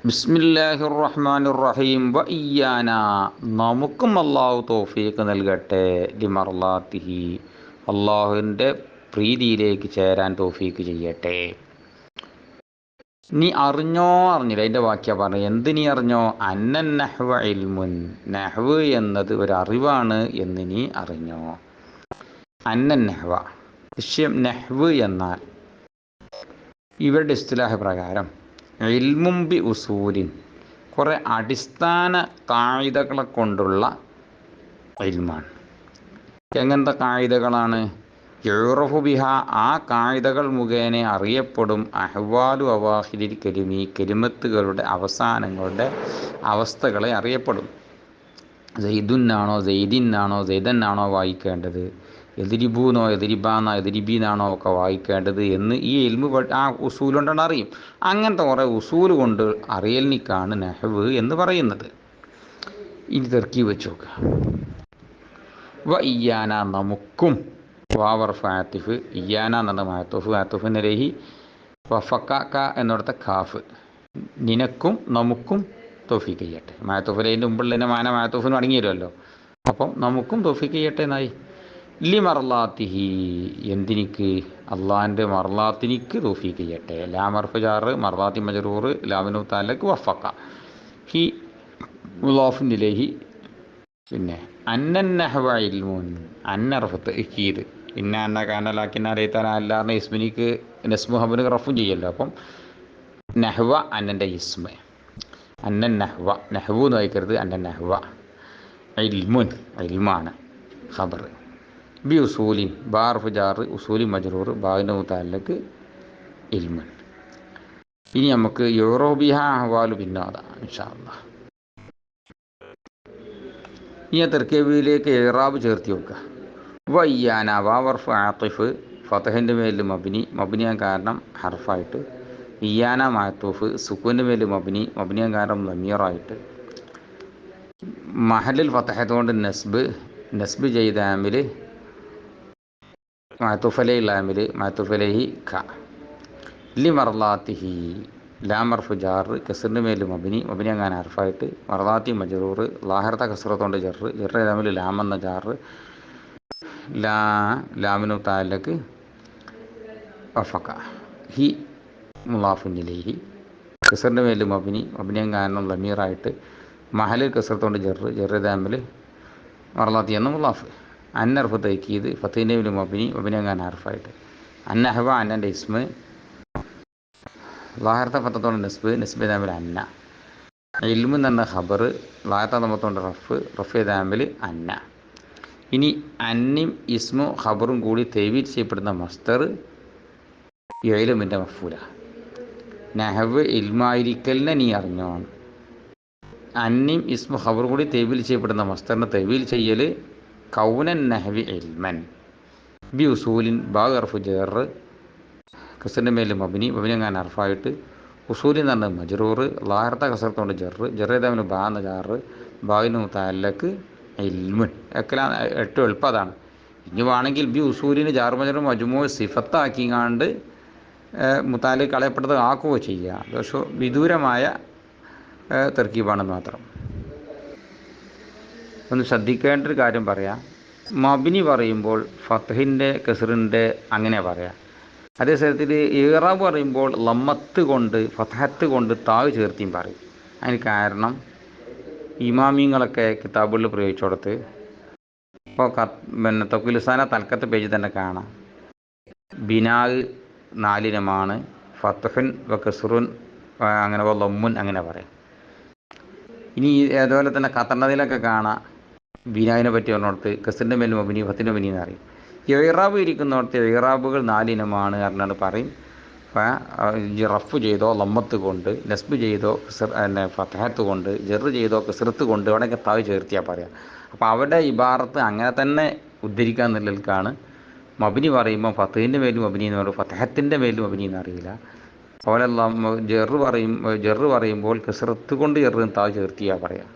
ബിസ്മില്ലാഹിർ റഹ്മാനിർ റഹീം. വ ഇയ്യാന, നമുക്കും അള്ളാഹു തൗഫീഖ് നൽകട്ടെ. ലിമർലാത്തിഹി, അള്ളാഹുവിൻ്റെ പ്രീതിയിലേക്ക് ചേരാൻ തൗഫീഖ് ചെയ്യട്ടെ. നീ അറിഞ്ഞോ അറിഞ്ഞില്ല, അതിൻ്റെ വാക്യ പറഞ്ഞു. എന്ത് നീ അറിഞ്ഞോ? അന്നൻ നഹ്വ ഇൽമുൻ, നഹ്വ് എന്നത് ഒരു അറിവാണ് എന്ന് നീ അറിഞ്ഞോ. അന്നൻ നഹ്വ, വിഷയം നഹ്വ് എന്നാൽ ഇവരുടെ ഇസ്തിലാഹ് പ്രകാരം ഇൽമും ബി ഉസൂലിൻ, കുറേ അടിസ്ഥാന കായികകളെ കൊണ്ടുള്ള ഇൽമാണ്. എങ്ങനത്തെ കായികകളാണ്? യുറഫു ബിഹ, ആ കായികകൾ മുഖേന അറിയപ്പെടും അഹ്വാലു അവാഹിരിൽ കലിമി, കലിമത്തുകളുടെ അവസാനങ്ങളുടെ അവസ്ഥകളെ അറിയപ്പെടും. സെയ്ദുന്നാണോ സെയ്ദിന്നാണോ സെയ്ദന്നാണോ വായിക്കേണ്ടത്, എതിരിബൂന്നോ എതിരിബാന്നോ എതിരിബീന്നാണോ ഒക്കെ വായിക്കേണ്ടത് എന്ന് ഈ ഇൽമു ആ ഉസൂൽ കൊണ്ടാണ് അറിയും. അങ്ങനത്തെ കുറേ ഉസൂൽ കൊണ്ട് അറിയലിനിക്കാണ് നഹ്വ് എന്ന് പറയുന്നത്. ഇനി തെർക്കീബ് വെച്ച് നോക്കുക. വ ഇയ്യാന, നമുക്കും, വാവർ ഫാത്തിഫ്, ഇയ്യാന എന്ന മാത്തുഫ്, മാത്തുഫിന് രഹി വഫക്ക എന്നിടത്തെ ഖാഫ്, നിനക്കും നമുക്കും തൗഫീഖ് ചെയ്യട്ടെ. മാത്തുഫിൻ്റെ മുമ്പുള്ളതിൻ്റെ മാന മാത്തുഫിന് അടങ്ങിയിരുമല്ലോ. അപ്പം നമുക്കും തൗഫീഖ് ചെയ്യട്ടെ എന്നായി. ലി മർലാത്തിഹി, എന്തിനിക്ക്? അള്ളാഹിൻ്റെ മർലാത്തിനിക്ക് തൗഫീഖ് ചെയ്യട്ടെ. ലാ മർഫ് ജാറ്, മർലാത്തി മജറൂർ, ലാമിനു താലക്ക് വഫക്ക, ഹി മുളാഫിൻ ഇലൈഹി. പിന്നെ അന്നൻ നഹ്വ ഇൽമുൻ, അന്നർഫത്ത് ഹീദ്, ഇന്ന അന്ന കാനലാക്കിന്ന അലൈത്താന അല്ലാറിന് ഇസ്മിനിക്ക് നസ്മു ഹബിന് റഫും ചെയ്യല്ലോ. അപ്പം നഹ്വ അന്നൻ്റെ ഇസ്മ, അന്നൻ നഹ്വ, നഹ്വു എന്ന് വായിക്കരുത്, അന്നൻ നഹ്വ. ഇൽമുൻ, ഇൽമാണ് ഖബർ. ബി ഉസൂലിൻ, ബാർഫ് ജാറ്, ഉസൂലി മജ്റൂർ, ബാഗിൻ്റെ മുതാലക്ക് ഇൽമുൻ. ഇനി നമുക്ക് യൂറോബിഹ അഹ്വാലു പിന്നാദ ഇൻഷാ അല്ലാഹ്. ഈ തെർക്കീബിലേക്ക് ഇറാബ് ചേർത്തി വെക്കുക. വ ഇയ്യാന, വാവർഫ് ആത്തിഫ്, ഫതഹിൻ്റെ മേൽ മബ്നി, മബ്നിയാൻ കാരണം ഹർഫായിട്ട്. ഇയ്യാന മാത്തൂഫ്, സുക്കൂൻ്റെ മേൽ മബ്നി, മബ്നിയാൻ കാരണം ലമീറായിട്ട്. മഹലിൽ ഫതഹത്ത് കൊണ്ട് നസ്ബ്, നസ്ബ് ചെയ്ത ആമിൽ മാത്തുഫലൈൽ ആമിൽ, മാത്തുഫലൈഹി ഖ. ലി മർലാത്തിഹി, ലാ മർഫ് ജാറ്, കസറിൻ്റെ മേൽ മബ്നി, മബ്നി അങ്ങനെ ഹർഫായിട്ട്. മർലാത്തി മജ്റൂർ, ലാഹിറത്തെ കസറത്തോണ്ട് ജറ്, ജറ് തമ്മിൽ ലാമെന്ന ജാറ്, ലാമിനു താലക്ക് വഫക്ക, ഹി മുളാഫിൻ ഇലൈഹി. കസറിൻ്റെ മേൽ മബ്നി, മബ്നി കാരണം ലമീറായിട്ട്. മഹലിൽ കസറത്തോണ്ട് ജറ്, ജറ് തമ്മിൽ മർലാത്തി എന്ന മുളാഫ്. അന്നർഫ് തൈക്കീത്, ഫത്തീൻ്റെ മേൽ മബ്നി, മബ്നി അങ്ങനെ ഹർഫായിട്ട്. അന്നഹ്വ, അന്നൻ്റെ ഇസ്മ്, ലാഹിറത്തെ ഫത്തത്തോണ്ട് നസ്ബ്, നസ്ബ് തമ്മിൽ അന്ന. ഇൽമു എന്ന ഖബർ, ലാഹിറത്തെ നമ്മത്തോണ്ട് റഫ്, റഫ് തമ്മിൽ അന്ന. ഇനി അന്നിം ഇസ്മു ഖബറും കൂടി തൈവീൽ ചെയ്യപ്പെടുന്ന മസ്തർ ഇൽമിൻ്റെ മഫൂല. നഹ്വ് ഇൽമായിരിക്കലിനെ നീ അറിഞ്ഞോ. അന്നിം ഇസ്മു ഖബർ കൂടി തൈവീൽ ചെയ്യപ്പെടുന്ന മസ്തറിനെ തൈവീൽ ചെയ്യൽ കൗനൻ നഹ്വി ഇൽമൻ. ബി ഉസൂലിൻ, ബാഗ് അർഫു ജറ്, കസറിൻ്റെ മേൽ മബ്നി, മബ്നി അങ്ങനെ അർഫായിട്ട്. ഉസൂലിൻ എന്ന് പറഞ്ഞാൽ മജ്റൂർ, ലാഹിറത്തെ കസറത്തോണ്ട് ജറ്, ജറ് തമ്മിൽ ബാ എന്ന ജാറ്, ബാഗിന് മുതാലക്ക് ഇൽമുൻ. എല്ലാം ഏറ്റവും എളുപ്പം അതാണ്. ഇനി വേണമെങ്കിൽ ബി ഉസൂലിന് ജാർ മജ്റൂർ മജ്മൂ സിഫത്താക്കിങ്ങാണ്ട് മുതാല് കളയപ്പെട്ടത് ആക്കുകയോ ചെയ്യുക. പക്ഷേ വിദൂരമായ തർക്കീബാണെന്ന് മാത്രം. ഒന്ന് ശ്രദ്ധിക്കേണ്ട ഒരു കാര്യം പറയാം. മബ്നി പറയുമ്പോൾ ഫത്ഹിൻ്റെ കസറിൻ്റെ അങ്ങനെ പറയാം. അതേ സ്ഥലത്തിൽ ഇറാബ് പറയുമ്പോൾ ലമ്മത്ത് കൊണ്ട് ഫതഹത്ത് കൊണ്ട് താവ് ചേർത്തിയും പറയും. അതിന് കാരണം ഇമാമിങ്ങളൊക്കെ കിതാബുകളിൽ പ്രയോഗിച്ചോടത്ത് ഇപ്പോൾ പിന്നെ തഖ്വീലുസാന തൽക്കത്ത് പേജിൽ തന്നെ കാണാം. ബിനാഗ് 4 ഇനമാണ്, ഫത്ഹുൻ വ കസ്റുൻ അങ്ങനെ ലമ്മുൻ അങ്ങനെ പറയാം. ഇനി അതുപോലെ തന്നെ ഖത്തർനദിലൊക്കെ കാണാം, ബിനാഗിനെ പറ്റി പറഞ്ഞിടത്ത് കസ്റിൻ്റെ മേൽ മബ്നി, ഫത്തിൻ്റെ മബ്നി എന്ന് പറയും. ഇറാബ് ഇരിക്കുന്നിടത്ത് ഇറാബുകൾ 4 ഇനമാണ് പറഞ്ഞാണ് പറയും. റഫ് ചെയ്തോ ലമ്മത്ത് കൊണ്ട്, നസ്ബ് ചെയ്തോ പിന്നെ ഫതഹത്ത് കൊണ്ട്, ജറ് ചെയ്തോ കസ്റത്ത് കൊണ്ട്, അവിടെയൊക്കെ താവ് ചേർത്തിയാൽ പറയാം. അപ്പോൾ അവിടെ ഇബാറത്ത് അങ്ങനെ തന്നെ ഉദ്ധരിക്കുക എന്നുള്ളതിൽക്കാണ്. മബ്നി പറയുമ്പോൾ ഫത്തഹിൻ്റെ മേലും മബ്നി എന്ന് പറയും, ഫതഹത്തിൻ്റെ മേലും മബ്നി എന്ന് അറിയില്ല. അതുപോലെ ജറ് പറയുമ്പോൾ കസ്റത്ത് കൊണ്ട് ജറ് താവ് ചേർത്തിയാൽ പറയാം.